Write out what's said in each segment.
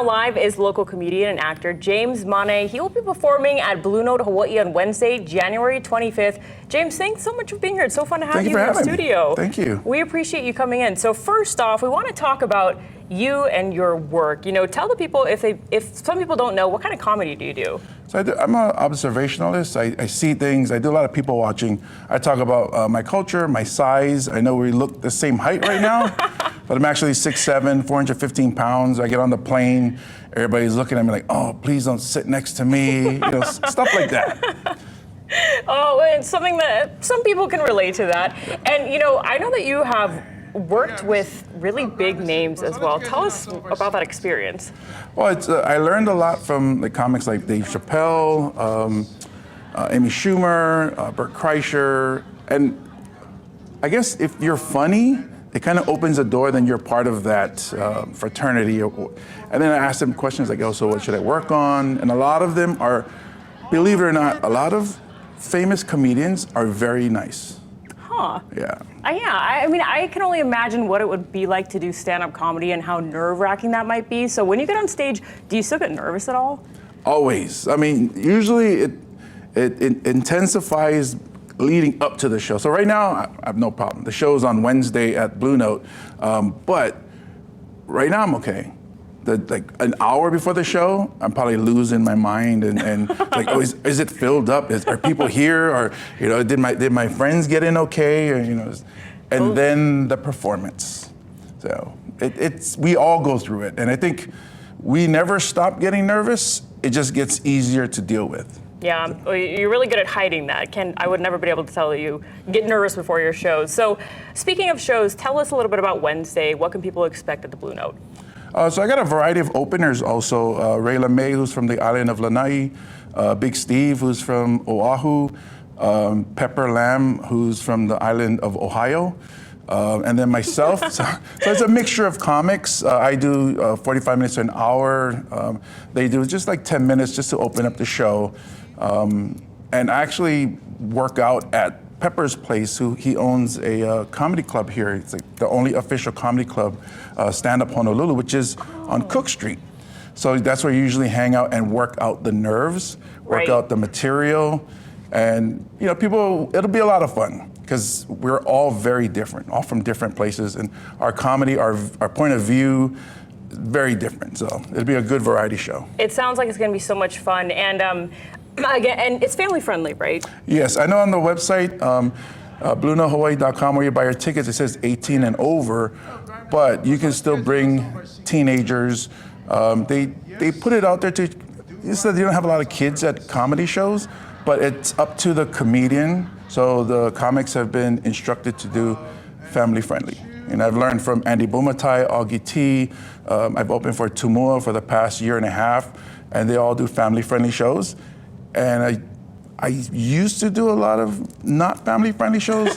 live is local comedian and actor James Mane. He will be performing at Blue Note, Hawaii on Wednesday, January 25th. James, thanks so much for being here. It's so fun to have you in the studio. Thank you. We appreciate you coming in. So first off, we want to talk about you and your work. You know, tell the people, if some people don't know, what kind of comedy do you do? So I'm an observationalist. I see things. I do a lot of people watching. I talk about my culture, my size. I know we look the same height right now, but I'm actually 6'7", 415 pounds. I get on the plane, everybody's looking at me like, oh, please don't sit next to me. You know, stuff like that. Oh, it's something that some people can relate to that. And you know, I know that you have worked with really big names as well. Tell us about that experience. Well, I learned a lot from the comics like Dave Chappelle, Amy Schumer, Bert Kreischer, and I guess if you're funny, it kind of opens a door, then you're part of that fraternity. And then I asked them questions like, oh, so what should I work on? And a lot of them are, believe it or not, a lot of famous comedians are very nice. Huh. Yeah. I mean, I can only imagine what it would be like to do stand-up comedy and how nerve-wracking that might be. So when you get on stage, do you still get nervous at all? Always. I mean, usually it intensifies leading up to the show. So right now, I have no problem. The show's on Wednesday at Blue Note, but right now I'm okay. Like an hour before the show, I'm probably losing my mind and like, oh, is it filled up? Are people here? Or, you know, did my friends get in okay? Or, you know, and then the performance. So we all go through it. And I think we never stop getting nervous. It just gets easier to deal with. Yeah, well, you're really good at hiding that. I would never be able to tell you get nervous before your shows. So speaking of shows, tell us a little bit about Wednesday. What can people expect at the Blue Note? So I got a variety of openers also. Ray LeMay, who's from the island of Lanai, Big Steve, who's from Oahu, Pepper Lamb, who's from the island of Ohio, and then myself. So it's a mixture of comics. I do 45 minutes to an hour. They do just like 10 minutes just to open up the show. And I actually work out at Pepper's place, he owns a comedy club here. It's like the only official comedy club, Stand Up Honolulu, which is on Cook Street. So that's where you usually hang out and work out the nerves, work out the material, and you know, it'll be a lot of fun because we're all very different, all from different places, and our comedy, our point of view, very different. So it'll be a good variety show. It sounds like it's going to be so much fun, and again, and it's family friendly, right? Yes, I know on the website, BlueNoteHawaii.com, where you buy your tickets, it says 18 and over, but you can still bring teenagers. They put it out there to, you said you don't have a lot of kids at comedy shows, but it's up to the comedian. So the comics have been instructed to do family friendly. And I've learned from Andy Bumatai, Augie T. I've opened for Tumua for the past year and a half, and they all do family friendly shows. And I used to do a lot of not family-friendly shows,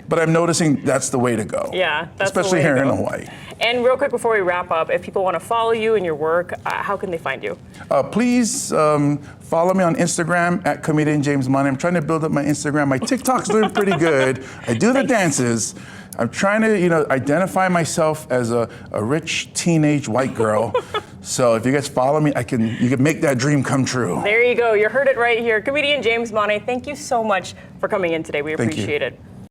but I'm noticing that's the way to go. Yeah, that's especially the way here to go. in Hawaii. And real quick before we wrap up, if people want to follow you and your work, how can they find you? Please follow me on Instagram at Comedian James Mane. I'm trying to build up my Instagram. My TikTok's doing pretty good. I do the dances. I'm trying to, you know, identify myself as a rich teenage white girl. So if you guys follow me, you can make that dream come true. There you go. You heard it right here. Comedian James Mane, thank you so much for coming in today. We appreciate it.